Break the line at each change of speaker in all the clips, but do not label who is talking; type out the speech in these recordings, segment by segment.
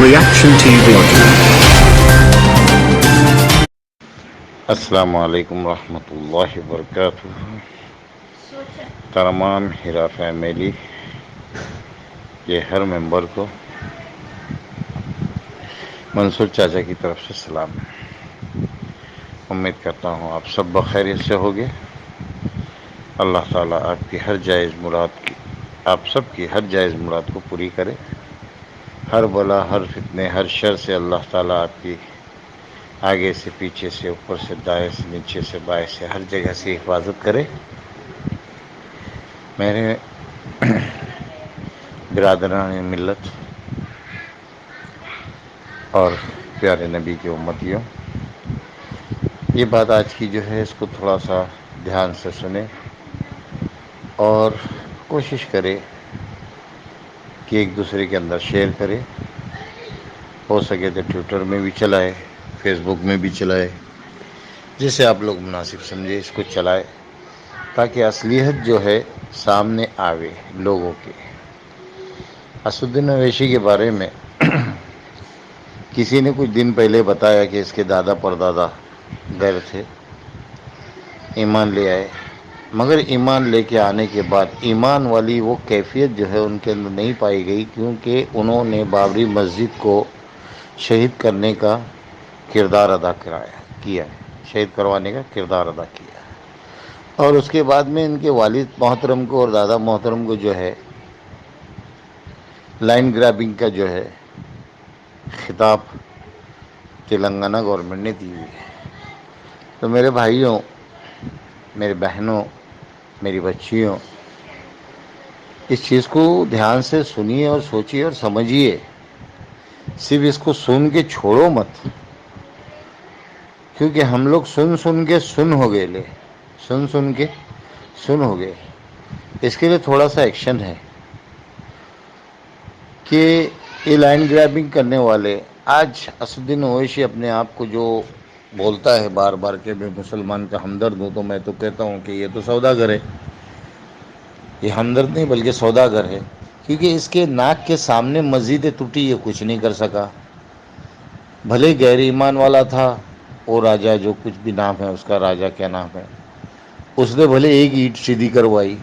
Reaction TV.
السلام علیکم ورحمۃ اللہ وبرکاتہ. تمام ہیرا فیملی کے ہر ممبر کو منصور چاچا کی طرف سے سلام. امید کرتا ہوں آپ سب بخیریت سے ہوگے. اللہ تعالیٰ آپ سب کی ہر جائز مراد کو پوری کرے. ہر بلا، ہر فتنے، ہر شر سے اللہ تعالیٰ آپ کی آگے سے، پیچھے سے، اوپر سے، دائیں سے، نیچے سے، بائیں سے، ہر جگہ سے حفاظت کرے. میرے برادران ملت اور پیارے نبی کی امتیوں، یہ بات آج کی جو ہے اس کو تھوڑا سا دھیان سے سنیں اور کوشش کرے کہ ایک دوسرے کے اندر شیئر کرے. ہو سکے تو ٹویٹر میں بھی چلائے، فیس بک میں بھی چلائے، جسے آپ لوگ مناسب سمجھے اس کو چلائے، تاکہ اصلیت جو ہے سامنے آوے لوگوں کے. اسدالدین اویسی کے بارے میں کسی نے کچھ دن پہلے بتایا کہ اس کے دادا پردادا گئے تھے، ایمان لے آئے، مگر ایمان لے کے آنے کے بعد ایمان والی وہ کیفیت جو ہے ان کے اندر نہیں پائی گئی، کیونکہ انہوں نے بابری مسجد کو شہید کرنے کا کردار ادا کیا ہے، شہید کروانے کا کردار ادا کیا ہے. اور اس کے بعد میں ان کے والد محترم کو اور دادا محترم کو جو ہے لائن گرابنگ کا جو ہے خطاب تلنگانہ گورنمنٹ نے دی ہوئی ہے. تو میرے بھائیوں، میرے بہنوں، میری بچیوں، اس چیز کو دھیان سے سنیے اور سوچیے اور سمجھیے. صرف اس کو سن کے چھوڑو مت، کیونکہ ہم لوگ سن کے سن ہو گئے سن ہو گئے. اس کے لیے تھوڑا سا ایکشن ہے کہ یہ لائن گرابنگ کرنے والے، آج اسدالدین اویسی اپنے آپ کو جو بولتا ہے بار بار کہ میں مسلمان کا ہمدرد ہوں، تو میں تو کہتا ہوں کہ یہ تو سوداگر ہے. یہ ہمدرد نہیں بلکہ سوداگر ہے، کیونکہ اس کے ناک کے سامنے مسجد ٹوٹی، یہ کچھ نہیں کر سکا. بھلے غیر ایمان والا تھا، وہ راجہ جو کچھ بھی نام ہے اس کا، راجہ کیا نام ہے، اس نے بھلے ایک اینٹ سیدھی کروائی،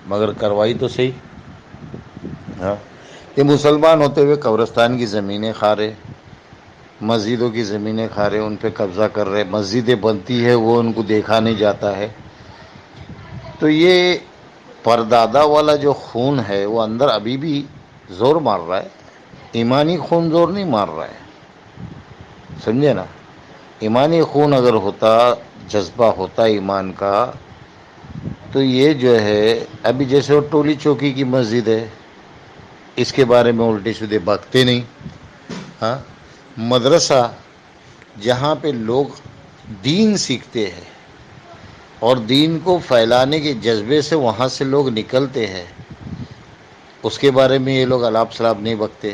مگر کروائی تو صحیح. ہاں، یہ مسلمان ہوتے ہوئے قبرستان کی زمینیں کھا رہے، مسجدوں کی زمینیں کھا رہے، ان پہ قبضہ کر رہے، مسجدیں بنتی ہے وہ ان کو دیکھا نہیں جاتا ہے. تو یہ پردادا والا جو خون ہے وہ اندر ابھی بھی زور مار رہا ہے. ایمانی خون زور نہیں مار رہا ہے، سمجھے نا. ایمانی خون اگر ہوتا، جذبہ ہوتا ایمان کا، تو یہ جو ہے ابھی جیسے وہ ٹولی چوکی کی مسجد ہے، اس کے بارے میں الٹے سیدھے بکتے نہیں. ہاں، مدرسہ جہاں پہ لوگ دین سیکھتے ہیں اور دین کو پھیلانے کے جذبے سے وہاں سے لوگ نکلتے ہیں، اس کے بارے میں یہ لوگ الاپ شلاب نہیں بکتے.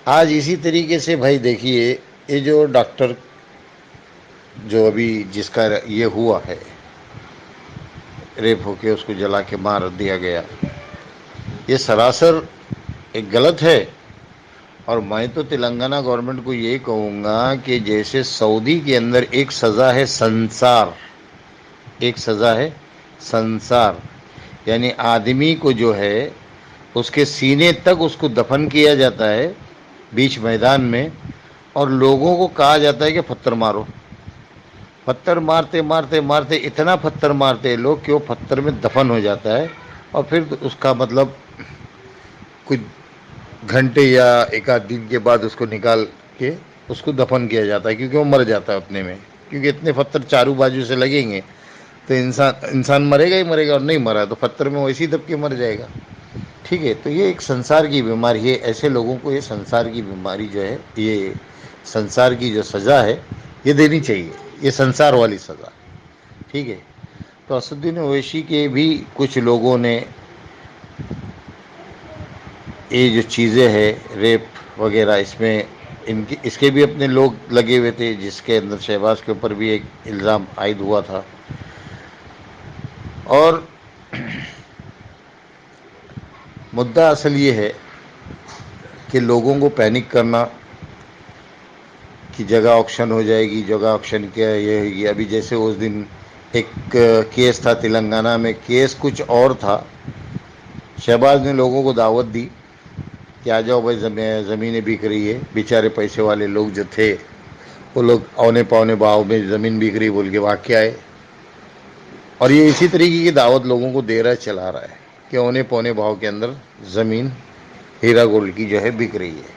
آج اسی طریقے سے بھائی دیکھیے، یہ جو ڈاکٹر جو ابھی جس کا یہ ہوا ہے، ریپ ہو کے اس کو جلا کے مار دیا گیا، یہ سراسر ایک غلط ہے. اور میں تو تلنگانہ گورنمنٹ کو یہ کہوں گا کہ جیسے سعودی کے اندر ایک سزا ہے سنسار، ایک سزا ہے سنسار، یعنی آدمی کو جو ہے اس کے سینے تک اس کو دفن کیا جاتا ہے بیچ میدان میں، اور لوگوں کو کہا جاتا ہے کہ پتھر مارو. پتھر مارتے مارتے مارتے اتنا پتھر مارتے لوگ کہ وہ پتھر میں دفن ہو جاتا ہے، اور پھر اس کا مطلب کچھ گھنٹے یا ایک آدھ دن کے بعد اس کو نکال کے اس کو دفن کیا جاتا ہے، کیونکہ وہ مر جاتا ہے اتنے میں. کیونکہ اتنے پتھر چاروں بازو سے لگیں گے تو انسان مرے گا ہی مرے گا، اور نہیں مرا تو پتھر میں ویسے ہی دب کے مر جائے گا. ٹھیک ہے، تو یہ ایک سنسار کی بیماری ہے. ایسے لوگوں کو یہ سنسار کی بیماری جو ہے، یہ سنسار کی جو سزا ہے یہ دینی چاہیے، یہ سنسار والی سزا. ٹھیک ہے. تو اسدالدین اویسی کے بھی کچھ لوگوں نے یہ جو چیزیں ہیں ریپ وغیرہ، اس میں اس کے بھی اپنے لوگ لگے ہوئے تھے، جس کے اندر شہباز کے اوپر بھی ایک الزام عائد ہوا تھا. اور مدعا اصل یہ ہے کہ لوگوں کو پینک کرنا کہ جگہ آکشن ہو جائے گی، جگہ آکشن کیا ہے، یہ ہوگی. ابھی جیسے اس دن ایک کیس تھا تلنگانہ میں، کیس کچھ اور تھا. شہباز نے لوگوں کو دعوت دی کہ آ جاؤ بھائی، زمینیں بک رہی ہے. بیچارے پیسے والے لوگ جو تھے وہ لوگ اونے پونے بھاؤ میں زمین بک رہی بول کے واقع آئے. اور یہ اسی طریقے کی دعوت لوگوں کو دے رہا چلا رہا ہے کہ اونے پونے بھاؤ کے اندر زمین ہیرا گولڈ کی جو ہے بک رہی ہے.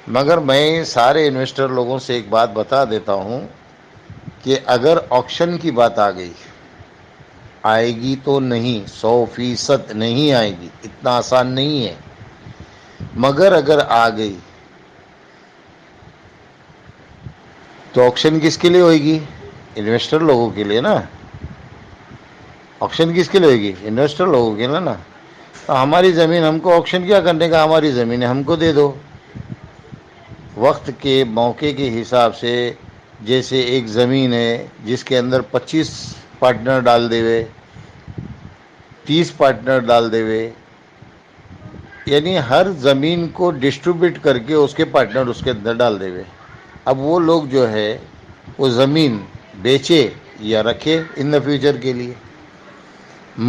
مگر میں سارے انویسٹر لوگوں سے ایک بات بتا دیتا ہوں کہ اگر آکشن کی بات آ گئی، آئے گی تو نہیں، 100% نہیں آئے گی، اتنا آسان نہیں ہے. مگر اگر آ گئی تو آکشن کس کے لیے ہوئے گی؟ انویسٹر لوگوں کے لیے نا. آکشن کس کے لیے ہوئے گی؟ انویسٹر لوگوں کے لیے نا. ہماری زمین ہم کو آکشن کیا کرنے کا، ہماری زمین ہم کو دے دو. وقت کے موقع کے حساب سے، جیسے ایک زمین ہے جس کے اندر 25 پارٹنر ڈال دے ہوئے، 30 پارٹنر ڈال دے ہوئے، یعنی ہر زمین کو ڈسٹریبیوٹ کر کے اس کے پارٹنر اس کے اندر ڈال دے ہوئے. اب وہ لوگ جو ہے وہ زمین بیچے یا رکھے ان دا فیوچر کے لیے.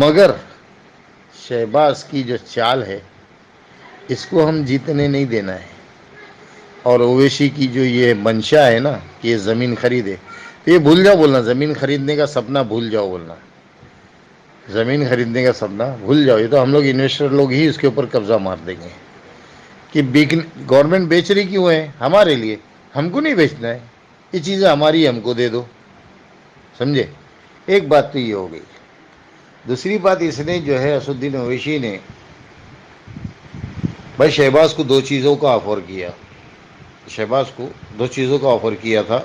مگر شہباز کی جو چال ہے اس کو ہم جیتنے نہیں دینا ہے. اور اویسی کی جو یہ منشا ہے نا کہ یہ زمین خریدے، تو یہ بھول جاؤ بولنا، زمین خریدنے کا سپنا بھول جاؤ بولنا. زمین خریدنے کا سپنا بھول جاؤ. یہ تو ہم لوگ انویسٹر لوگ ہی اس کے اوپر قبضہ مار دیں گے کہ گورنمنٹ بیچ رہی کیوں ہے؟ ہمارے لیے. ہم کو نہیں بیچنا ہے، یہ چیزیں ہماری، ہم کو دے دو. سمجھے؟ ایک بات تو یہ ہو گئی. دوسری بات، اس نے جو ہے اسدالدین اویسی نے بھائی شہباز کو دو چیزوں کا آفر کیا. شہباز کو دو چیزوں کا آفر کیا تھا.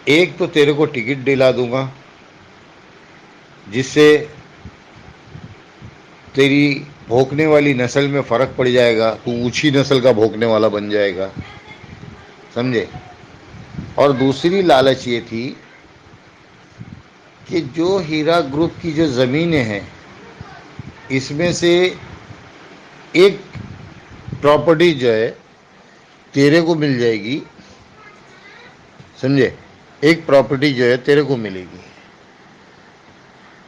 ایک تو تیرے کو ٹکٹ دلا دوں گا جس سے تیری بھونکنے والی نسل میں فرق پڑ جائے گا، تو اونچی نسل کا بھونکنے والا بن جائے گا. سمجھے؟ اور دوسری لالچ یہ تھی کہ جو ہیرا گروپ کی جو زمینیں ہیں اس میں سے ایک پراپرٹی جو ہے تیرے کو مل جائے گی. سمجھے؟ ایک پراپرٹی جو ہے تیرے کو ملے گی.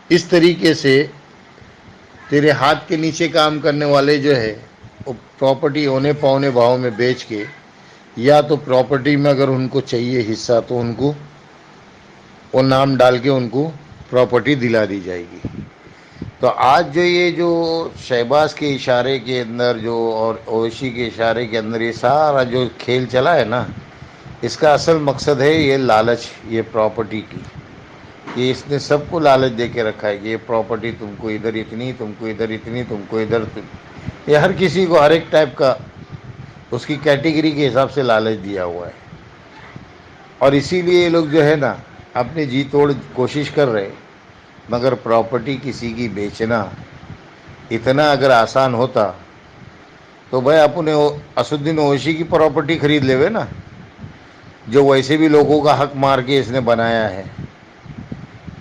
اس طریقے سے تیرے ہاتھ کے نیچے کام کرنے والے جو ہے وہ پراپرٹی اونے پونے بھاؤ میں بیچ کے، یا تو پراپرٹی میں اگر ان کو چاہیے حصہ تو ان کو وہ نام ڈال کے ان کو پراپرٹی دلا دی جائے گی. تو آج جو یہ جو شہباز کے اشارے کے اندر جو اور اویسی کے اشارے کے اندر یہ سارا جو کھیل چلا ہے نا، اس کا اصل مقصد ہے یہ لالچ، یہ پراپرٹی کی. یہ اس نے سب کو لالچ دے کے رکھا ہے کہ یہ پراپرٹی تم کو ادھر اتنی، تم کو ادھر اتنی، تم کو ادھر. یہ ہر کسی کو ہر ایک ٹائپ کا اس کی کیٹیگری کے حساب سے لالچ دیا ہوا ہے. اور اسی لیے یہ لوگ جو ہے نا اپنی جی توڑ کوشش کر رہے. مگر پراپرٹی کسی کی بیچنا اتنا اگر آسان ہوتا تو بھائی اپنے اسدالدین اویسی کی پراپرٹی خرید لے ہوئے نا، جو ویسے بھی لوگوں کا حق مار کے اس نے بنایا ہے.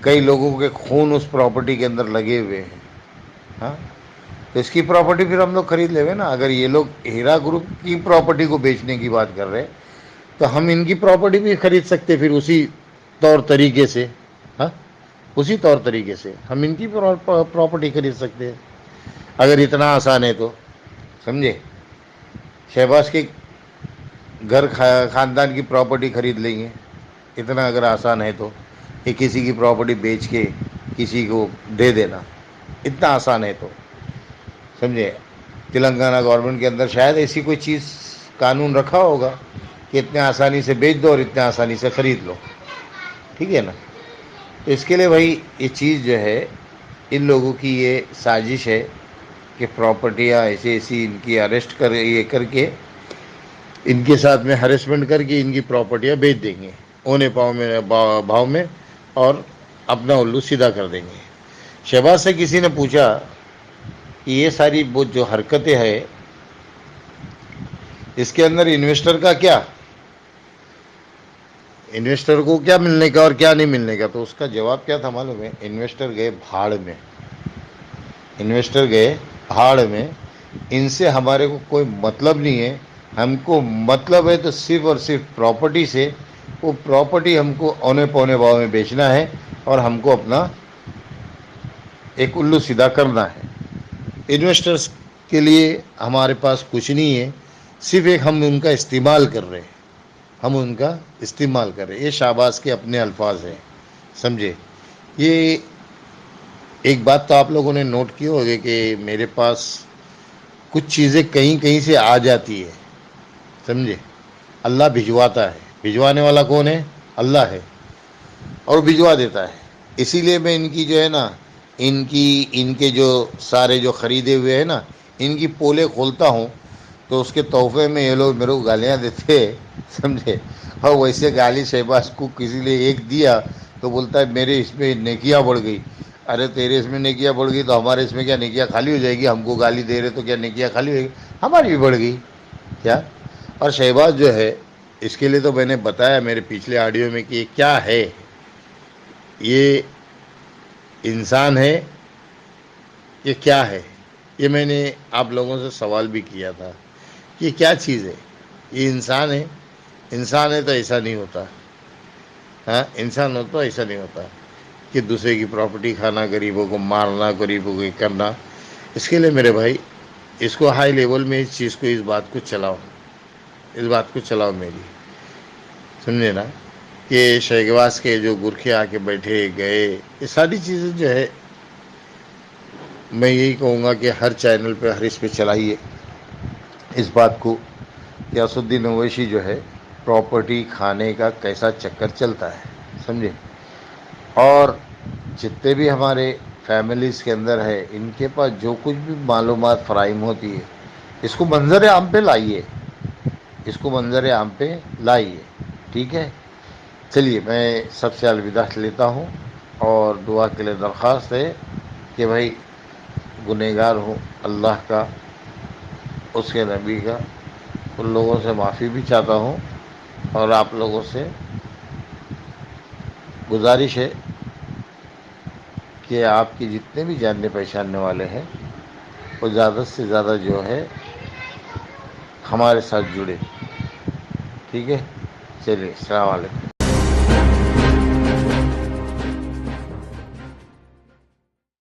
کئی لوگوں کے خون اس پراپرٹی کے اندر لگے ہوئے ہیں. ہاں، تو اس کی پراپرٹی پھر ہم لوگ خرید لے ہوئے نا. اگر یہ لوگ ہیرا گروپ کی پراپرٹی کو بیچنے کی بات کر رہے تو ہم ان کی پراپرٹی بھی خرید سکتے پھر اسی طور طریقے سے. ہاں، اسی طور طریقے سے ہم ان کی پراپرٹی خرید سکتے ہیں اگر اتنا آسان ہے تو. سمجھے؟ شہباز کے گھر خاندان کی پراپرٹی خرید لیں گے اتنا اگر آسان ہے تو. کہ کسی کی پراپرٹی بیچ کے کسی کو دے دینا اتنا آسان ہے تو. سمجھے؟ تلنگانہ گورنمنٹ کے اندر شاید ایسی کوئی چیز قانون رکھا ہوگا کہ اتنے آسانی سے بیچ دو اور اتنے آسانی سے خرید لو. ٹھیک ہے نا؟ تو اس کے لیے بھائی یہ چیز جو ہے ان لوگوں کی یہ سازش ہے کہ پراپرٹیاں ایسی ایسی ان کی اریسٹ کر یہ کر کے ان کے ساتھ میں ہریسمنٹ کر کے ان کی پراپرٹیاں بیچ دیں گے اونے پاؤں میں بھاؤ میں، اور اپنا الو سیدھا کر دیں گے. شہباز سے کسی نے پوچھا کہ یہ ساری جو حرکتیں ہیں اس کے اندر انویسٹر کا کیا، انویسٹر کو کیا ملنے کا اور کیا نہیں ملنے کا؟ تو اس کا جواب کیا تھا معلوم ہے؟ انویسٹر گئے بھاڑ میں. انویسٹر گئے بھاڑ میں. ان سے ہمارے کو کوئی مطلب نہیں ہے. ہم کو مطلب ہے تو صرف اور صرف پراپرٹی سے. وہ پراپرٹی ہم کو اونے پونے بھاؤ میں بیچنا ہے اور ہم کو اپنا ایک الو سیدھا کرنا ہے. انویسٹرس کے لیے ہمارے پاس کچھ نہیں ہے، صرف ایک ہم ان کا استعمال کر رہے ہیں. ہم ان کا استعمال کر رہے ہیں. یہ شہباز کے اپنے الفاظ ہیں، سمجھے. یہ ایک بات تو آپ لوگوں نے نوٹ کی ہوگی کہ میرے پاس کچھ چیزیں کہیں کہیں سے آ جاتی ہے، سمجھے. اللہ بھجواتا ہے. بھجوانے والا کون ہے؟ اللہ ہے، اور بھجوا دیتا ہے. اسی لیے میں ان کی جو ہے نا، ان کے جو سارے جو خریدے ہوئے ہیں نا، ان کی پولے کھولتا ہوں تو اس کے تحفے میں یہ لوگ میرے کو گالیاں دیتے، سمجھے. اور ویسے گالی شہباز کو کسی نے ایک دیا تو بولتا ہے میرے اس میں نیکیاں بڑھ گئی. ارے تیرے اس میں نیکیاں بڑھ گئی تو ہمارے اس میں کیا نیکیاں خالی ہو جائے گی؟ ہم کو گالی دے رہے تو کیا نیکیاں خالی ہو جائے گی؟ ہماری بھی بڑھ گئی کیا. اور شہباز جو ہے، اس کے لیے تو میں نے بتایا میرے پچھلے آڈیو میں کہ یہ کیا ہے. یہ انسان ہے، یہ کیا ہے. یہ میں نے آپ لوگوں سے سوال بھی کیا تھا کہ یہ کیا چیز ہے. یہ انسان ہے. انسان ہے تو ایسا نہیں ہوتا. ہاں، انسان ہو تو ایسا نہیں ہوتا کہ دوسرے کی پراپرٹی کھانا، غریبوں کو مارنا، غریبوں کو کرنا. اس کے لیے میرے بھائی، اس کو ہائی لیول میں اس چیز کو، اس بات کو چلاؤ. اس بات کو چلاؤ میری، سمجھے نا. کہ شہگواز کے جو گرخے آ کے بیٹھے گئے، یہ ساری چیزیں جو ہے میں یہی کہوں گا کہ ہر چینل پہ، ہر اس پہ چلائیے اس بات کو کہ اسدین اویسی جو ہے پراپرٹی کھانے کا کیسا چکر چلتا ہے، سمجھے. اور جتنے بھی ہمارے فیملیز کے اندر ہے، ان کے پاس جو کچھ بھی معلومات فراہم ہوتی ہے، اس کو منظر عام پہ لائیے. اس کو منظر عام پہ لائیے، ٹھیک ہے. چلیے، میں سب سے الوداع لیتا ہوں، اور دعا کے لیے درخواست ہے کہ بھائی گنہگار ہوں اللہ کا، اس کے نبی کا. ان لوگوں سے معافی بھی چاہتا ہوں، اور آپ لوگوں سے گزارش ہے کہ آپ کی جتنے بھی جاننے پہچاننے والے ہیں، وہ زیادہ سے زیادہ جو ہے ہمارے ساتھ جڑے. ٹھیک ہے، چلیے، السلام علیکم.